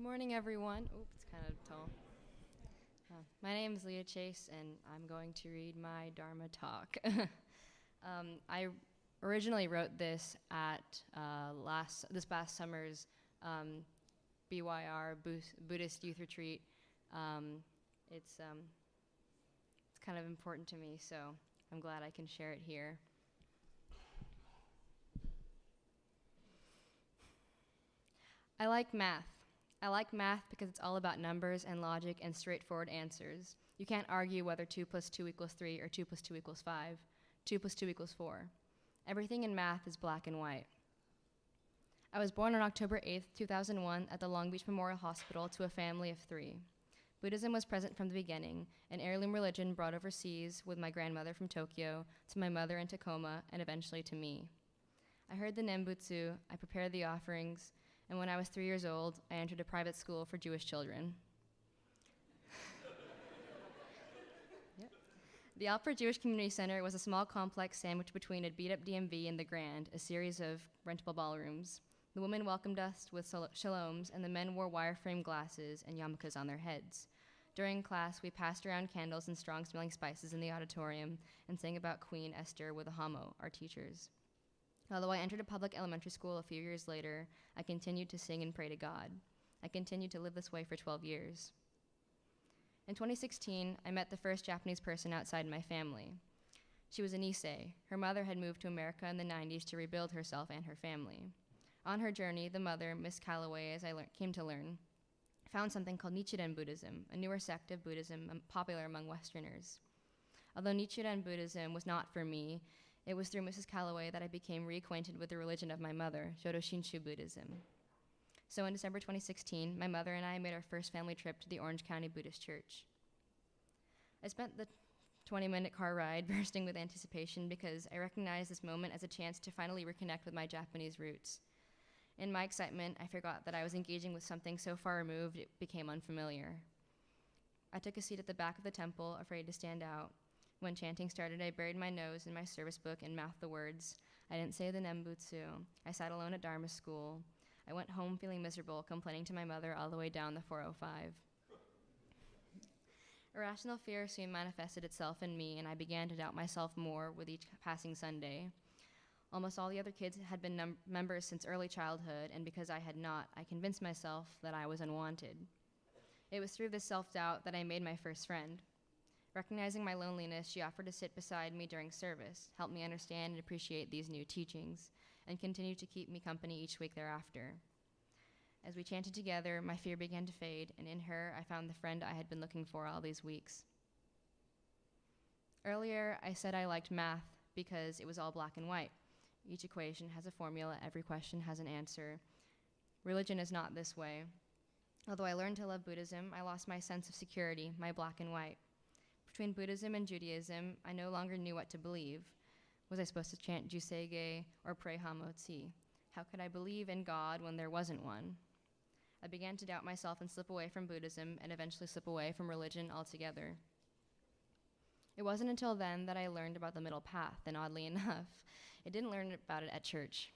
morning, everyone. Oh, it's kind of tall. My name is Leah Chase, and I'm going to read my Dharma talk. I originally wrote this at this past summer's BYR Buddhist Youth Retreat. It's kind of important to me, so I'm glad I can share it here. I like math. I like math because it's all about numbers and logic and straightforward answers. You can't argue whether 2 plus 2 equals 3 or 2 plus 2 equals 5. 2 plus 2 equals 4. Everything in math is black and white. I was born on October 8th, 2001 at the Long Beach Memorial Hospital to a family of 3. Buddhism was present from the beginning, an heirloom religion brought overseas with my grandmother from Tokyo, to my mother in Tacoma, and eventually to me. I heard the Nembutsu, I prepared the offerings, and when I was 3 years old, I entered a private school for Jewish children. Yep. The Alfred Jewish Community Center was a small complex sandwiched between a beat-up DMV and the Grand, a series of rentable ballrooms. The women welcomed us with shaloms, and the men wore wireframe glasses and yarmulkes on their heads. During class, we passed around candles and strong-smelling spices in the auditorium and sang about Queen Esther with the Hamo, our teachers. Although I entered a public elementary school a few years later, I continued to sing and pray to God. I continued to live this way for 12 years. In 2016, I met the first Japanese person outside my family. She was a Nisei. Her mother had moved to America in the 90s to rebuild herself and her family. On her journey, the mother, Miss Calloway, as I came to learn, found something called Nichiren Buddhism, a newer sect of Buddhism popular among Westerners. Although Nichiren Buddhism was not for me, it was through Mrs. Calloway that I became reacquainted with the religion of my mother, Jodo Shinshu Buddhism. So in December 2016, my mother and I made our first family trip to the Orange County Buddhist Church. I spent the 20-minute car ride bursting with anticipation because I recognized this moment as a chance to finally reconnect with my Japanese roots. In my excitement, I forgot that I was engaging with something so far removed it became unfamiliar. I took a seat at the back of the temple, afraid to stand out. When chanting started, I buried my nose in my service book and mouthed the words. I didn't say the Nembutsu. I sat alone at Dharma school. I went home feeling miserable, complaining to my mother all the way down the 405. Irrational fear soon manifested itself in me, and I began to doubt myself more with each passing Sunday. Almost all the other kids had been members since early childhood, and because I had not, I convinced myself that I was unwanted. It was through this self-doubt that I made my first friend. Recognizing my loneliness, she offered to sit beside me during service, help me understand and appreciate these new teachings, and continued to keep me company each week thereafter. As we chanted together, my fear began to fade, and in her, I found the friend I had been looking for all these weeks. Earlier, I said I liked math because it was all black and white. Each equation has a formula, every question has an answer. Religion is not this way. Although I learned to love Buddhism, I lost my sense of security, my black and white. Between Buddhism and Judaism, I no longer knew what to believe. Was I supposed to chant Jusege or pray Hamotzi? How could I believe in God when there wasn't one? I began to doubt myself and slip away from Buddhism and eventually slip away from religion altogether. It wasn't until then that I learned about the middle path, and oddly enough, I didn't learn about it at church.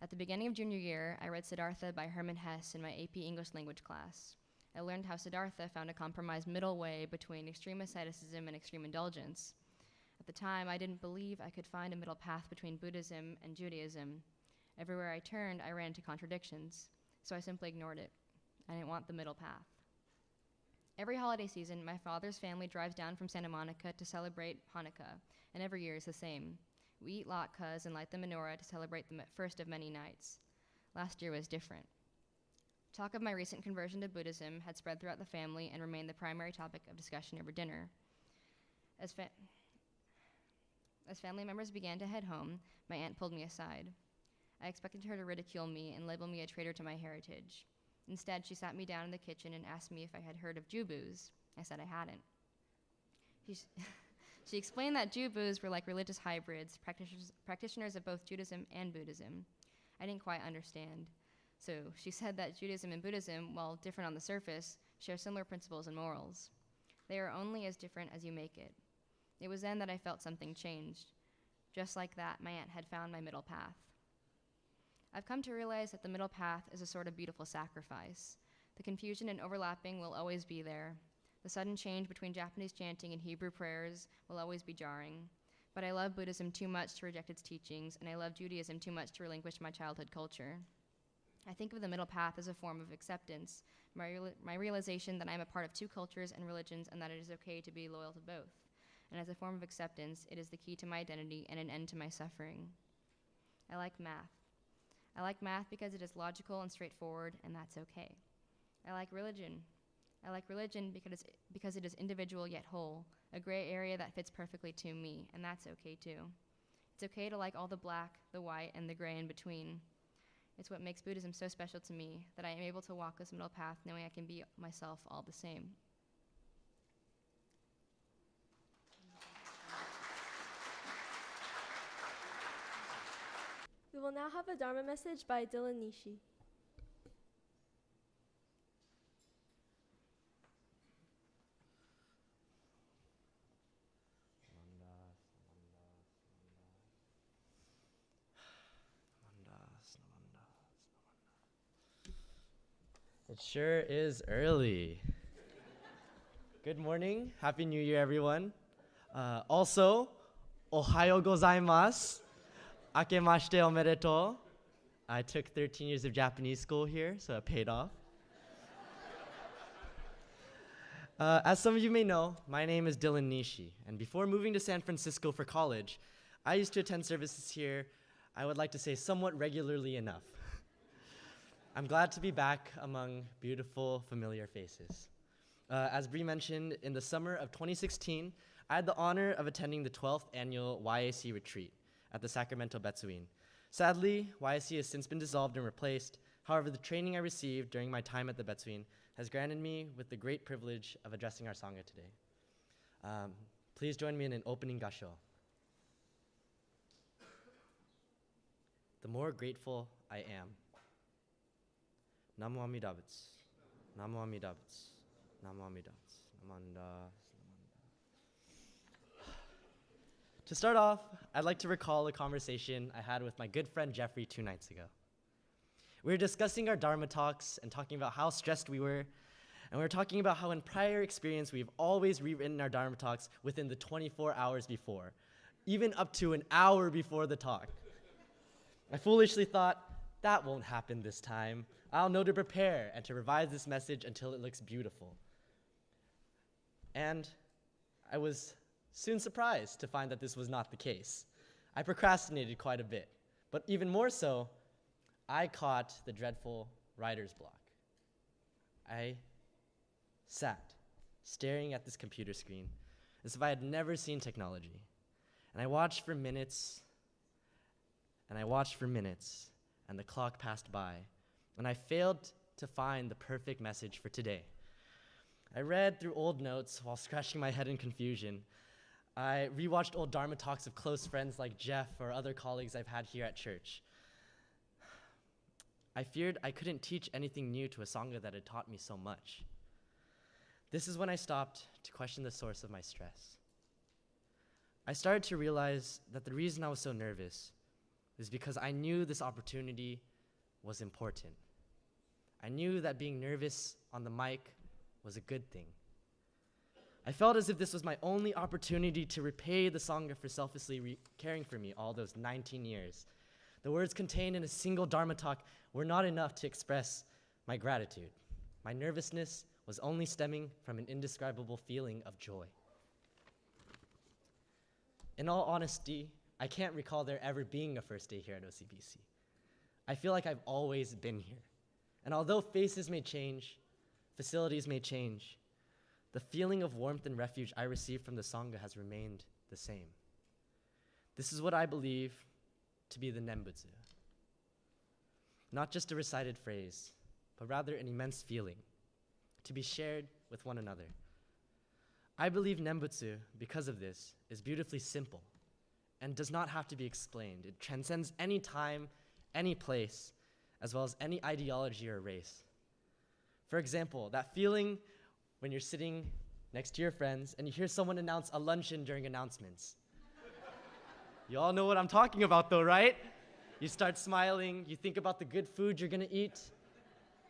At the beginning of junior year, I read Siddhartha by Hermann Hesse in my AP English language class. I learned how Siddhartha found a compromised middle way between extreme asceticism and extreme indulgence. At the time, I didn't believe I could find a middle path between Buddhism and Judaism. Everywhere I turned, I ran into contradictions, so I simply ignored it. I didn't want the middle path. Every holiday season, my father's family drives down from Santa Monica to celebrate Hanukkah, and every year is the same. We eat latkes and light the menorah to celebrate the first of many nights. Last year was different. Talk of my recent conversion to Buddhism had spread throughout the family and remained the primary topic of discussion over dinner. As family members began to head home, my aunt pulled me aside. I expected her to ridicule me and label me a traitor to my heritage. Instead, she sat me down in the kitchen and asked me if I had heard of Jubus. I said I hadn't. She explained that Jubus were like religious hybrids, practitioners of both Judaism and Buddhism. I didn't quite understand. So she said that Judaism and Buddhism, while different on the surface, share similar principles and morals. They are only as different as you make it. It was then that I felt something changed. Just like that, my aunt had found my middle path. I've come to realize that the middle path is a sort of beautiful sacrifice. The confusion and overlapping will always be there. The sudden change between Japanese chanting and Hebrew prayers will always be jarring. But I love Buddhism too much to reject its teachings, and I love Judaism too much to relinquish my childhood culture. I think of the middle path as a form of acceptance, my realization that I am a part of two cultures and religions and that it is okay to be loyal to both. And as a form of acceptance, it is the key to my identity and an end to my suffering. I like math. I like math because it is logical and straightforward, and that's okay. I like religion. I like religion because it is individual yet whole, a gray area that fits perfectly to me, and that's okay too. It's okay to like all the black, the white, and the gray in between. It's what makes Buddhism so special to me, that I am able to walk this middle path knowing I can be myself all the same. We will now have a Dharma message by Dylan Nishi. It sure is early. Good morning. Happy New Year, everyone. Also, ohayo gozaimasu. Akemashite omedetou. I took 13 years of Japanese school here, so it paid off. As some of you may know, my name is Dylan Nishi, and before moving to San Francisco for college, I used to attend services here, I would like to say somewhat regularly enough. I'm glad to be back among beautiful, familiar faces. As Bree mentioned, in the summer of 2016, I had the honor of attending the 12th annual YAC retreat at the Sacramento Betsuin. Sadly, YAC has since been dissolved and replaced. However, the training I received during my time at the Betsuin has granted me with the great privilege of addressing our Sangha today. Please join me in an opening gasho. The more grateful I am. Namo Amida Butsu. Namo Amida Butsu. Namo Amida Butsu. Namanda. To start off, I'd like to recall a conversation I had with my good friend Jeffrey 2 nights ago. We were discussing our Dharma talks and talking about how stressed we were, and we were talking about how in prior experience we've always rewritten our Dharma talks within the 24 hours before, even up to an hour before the talk. I foolishly thought, that won't happen this time. I'll know to prepare and to revise this message until it looks beautiful. And I was soon surprised to find that this was not the case. I procrastinated quite a bit, but even more so, I caught the dreadful writer's block. I sat staring at this computer screen as if I had never seen technology. And I watched for minutes, and I watched for minutes, and the clock passed by, and I failed to find the perfect message for today. I read through old notes while scratching my head in confusion. I rewatched old Dharma talks of close friends like Jeff or other colleagues I've had here at church. I feared I couldn't teach anything new to a Sangha that had taught me so much. This is when I stopped to question the source of my stress. I started to realize that the reason I was so nervous is because I knew this opportunity was important. I knew that being nervous on the mic was a good thing. I felt as if this was my only opportunity to repay the Sangha for selflessly caring for me all those 19 years. The words contained in a single Dharma talk were not enough to express my gratitude. My nervousness was only stemming from an indescribable feeling of joy. In all honesty, I can't recall there ever being a first day here at OCBC. I feel like I've always been here. And although faces may change, facilities may change, the feeling of warmth and refuge I received from the Sangha has remained the same. This is what I believe to be the Nembutsu. Not just a recited phrase, but rather an immense feeling to be shared with one another. I believe Nembutsu, because of this, is beautifully simple and does not have to be explained. It transcends any time, any place, as well as any ideology or race. For example, that feeling when you're sitting next to your friends and you hear someone announce a luncheon during announcements. You all know what I'm talking about though, right? You start smiling, you think about the good food you're gonna eat.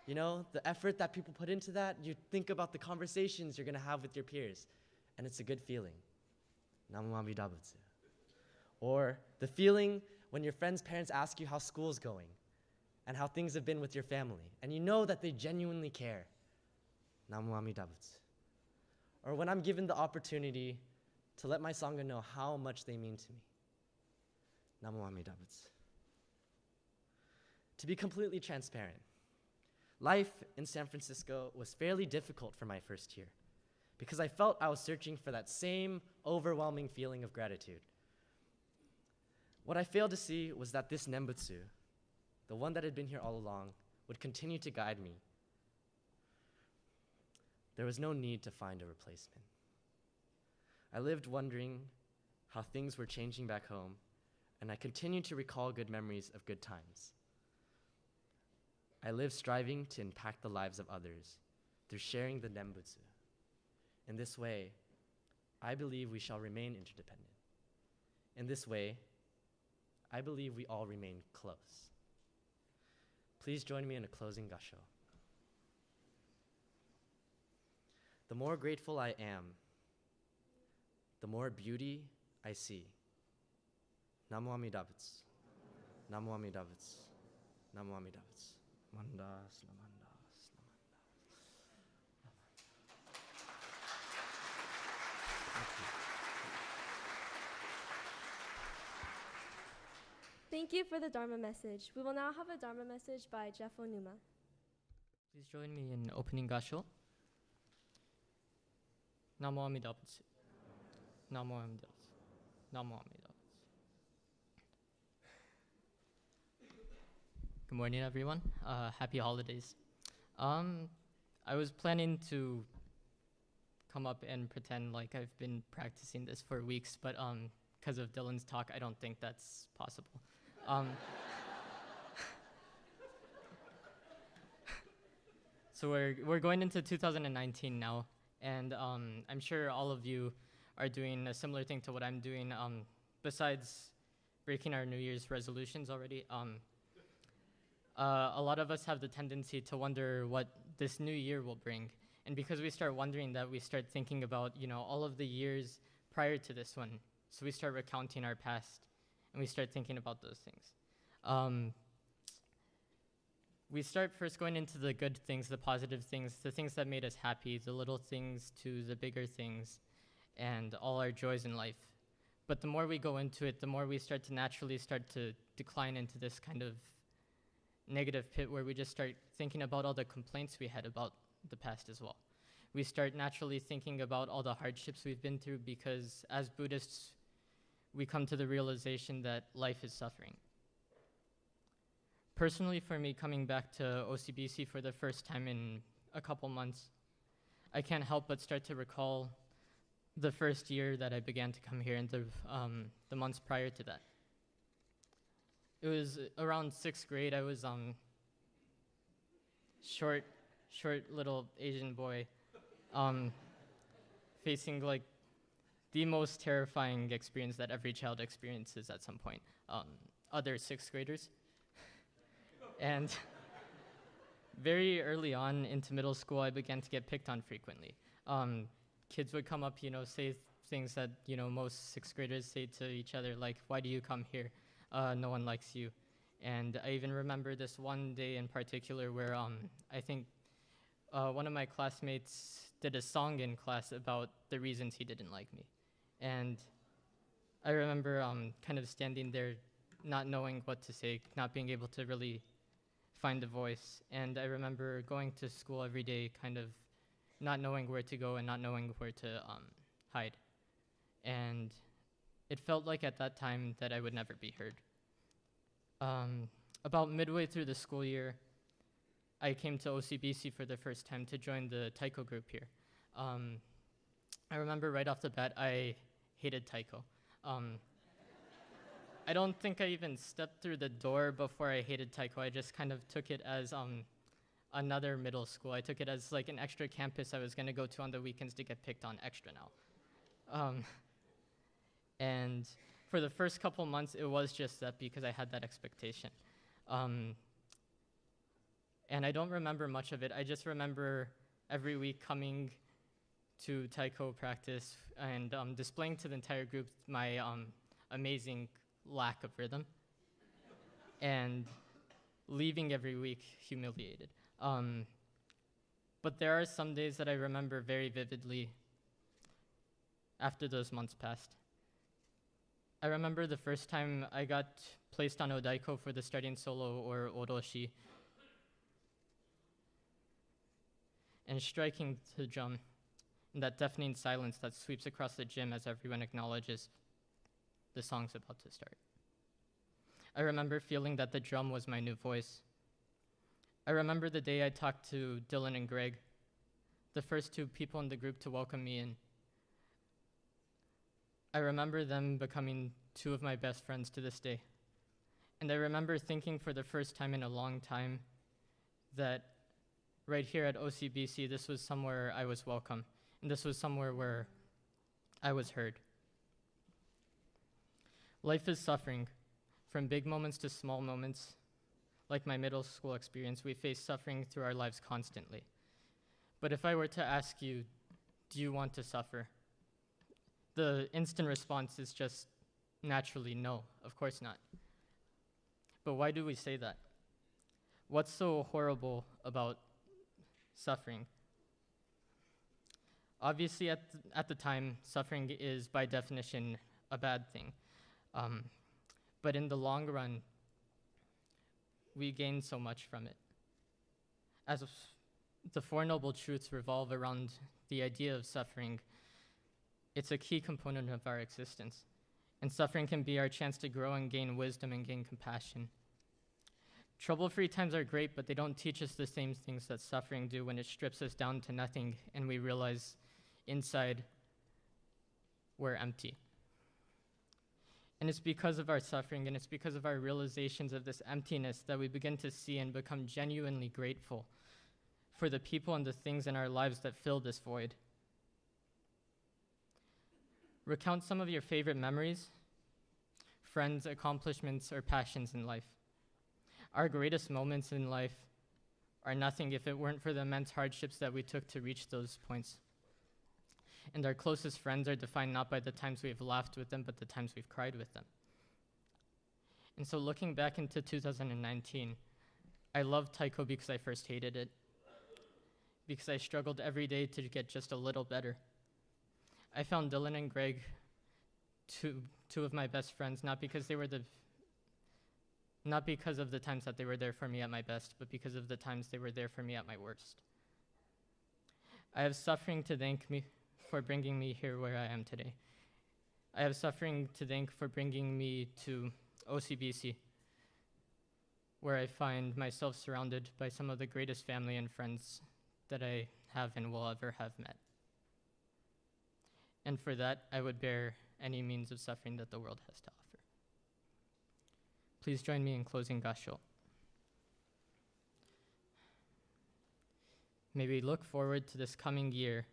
You know, the effort that people put into that, you think about the conversations you're gonna have with your peers, and it's a good feeling. Namu Dabutsu. Or the feeling when your friend's parents ask you how school's going and how things have been with your family, and you know that they genuinely care. Namu Dabutsu. Or when I'm given the opportunity to let my Sangha know how much they mean to me. Namu Dabutsu. To be completely transparent, life in San Francisco was fairly difficult for my first year because I felt I was searching for that same overwhelming feeling of gratitude. What I failed to see was that this Nembutsu, the one that had been here all along, would continue to guide me. There was no need to find a replacement. I lived wondering how things were changing back home, and I continued to recall good memories of good times. I lived striving to impact the lives of others through sharing the Nembutsu. In this way, I believe we shall remain interdependent. In this way, I believe we all remain close. Please join me in a closing gasho. The more grateful I am, the more beauty I see. Namu Amidabutsu. Namu Amidabutsu. Namu Amidabutsu. Mandas, namandas, Thank you for the Dharma message. We will now have a Dharma message by Jeff Onuma. Please join me in opening gasho. Namo Amida Butsu. Namo Amida Butsu. Namo Amida Butsu. Good morning, everyone. Happy holidays. I was planning to come up and pretend like I've been practicing this for weeks, but because of Dylan's talk, I don't think that's possible. So we're going into 2019 now, and I'm sure all of you are doing a similar thing to what I'm doing. Besides breaking our New Year's resolutions already, a lot of us have the tendency to wonder what this new year will bring. And because we start wondering that, we start thinking about, all of the years prior to this one. So we start recounting our past, and we start thinking about those things. We start first going into the good things, the positive things, the things that made us happy, the little things to the bigger things, and all our joys in life. But the more we go into it, the more we start to naturally start to decline into this kind of negative pit where we just start thinking about all the complaints we had about the past as well. We start naturally thinking about all the hardships we've been through because as Buddhists, we come to the realization that life is suffering. Personally, for me, coming back to OCBC for the first time in a couple months, I can't help but start to recall the first year that I began to come here and the months prior to that. It was around 6th grade. I was short little Asian boy facing like the most terrifying experience that every child experiences at some point, other 6th graders. And very early on into middle school, I began to get picked on frequently. Kids would come up, say things that, most 6th graders say to each other, like, "Why do you come here? No one likes you." And I even remember this one day in particular where I think one of my classmates did a song in class about the reasons he didn't like me. And I remember kind of standing there not knowing what to say, not being able to really find a voice. And I remember going to school every day kind of not knowing where to go and not knowing where to hide. And it felt like at that time that I would never be heard. About midway through the school year, I came to OCBC for the first time to join the Taiko group here. I remember right off the bat, I hated Taiko. I don't think I even stepped through the door before I hated Taiko. I just kind of took it as another middle school. I took it as like an extra campus I was going to go to on the weekends to get picked on extra now. And for the first couple months, it was just that because I had that expectation. And I don't remember much of it. I just remember every week coming to taiko practice and displaying to the entire group my amazing lack of rhythm and leaving every week humiliated. But there are some days that I remember very vividly after those months passed. I remember the first time I got placed on odaiko for the starting solo or oroshi and striking the drum in that deafening silence that sweeps across the gym as everyone acknowledges the song's about to start. I remember feeling that the drum was my new voice. I remember the day I talked to Dylan and Greg, the first two people in the group to welcome me in. I remember them becoming two of my best friends to this day. And I remember thinking for the first time in a long time that right here at OCBC, this was somewhere I was welcome, and this was somewhere where I was heard. Life is suffering, from big moments to small moments. Like my middle school experience, we face suffering through our lives constantly. But if I were to ask you, do you want to suffer? The instant response is just naturally no, of course not. But why do we say that? What's so horrible about suffering? Obviously, at the time, suffering is by definition a bad thing. But in the long run, we gain so much from it. As the Four Noble Truths revolve around the idea of suffering, it's a key component of our existence. And suffering can be our chance to grow and gain wisdom and gain compassion. Trouble-free times are great, but they don't teach us the same things that suffering do when it strips us down to nothing and we realize inside we're empty. And it's because of our suffering and it's because of our realizations of this emptiness that we begin to see and become genuinely grateful for the people and the things in our lives that fill this void. Recount some of your favorite memories, friends, accomplishments, or passions in life. Our greatest moments in life are nothing if it weren't for the immense hardships that we took to reach those points. And our closest friends are defined not by the times we've laughed with them, but the times we've cried with them. And so looking back into 2019, I love taiko because I first hated it, because I struggled every day to get just a little better. I found Dylan and Greg, two of my best friends, not because of the times that they were there for me at my best, but because of the times they were there for me at my worst. I have suffering to thank me for bringing me here where I am today. I have suffering to thank for bringing me to OCBC, where I find myself surrounded by some of the greatest family and friends that I have and will ever have met. And for that, I would bear any means of suffering that the world has to offer. Please join me in closing Gasho. May we look forward to this coming year,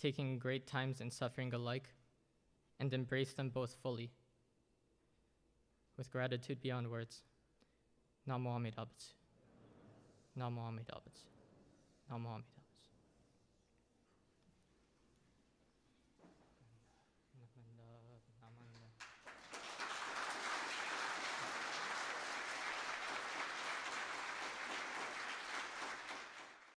taking great times and suffering alike, and embrace them both fully, with gratitude beyond words. Namo Amida Butsu. Namo Amida Butsu. Namo Amida.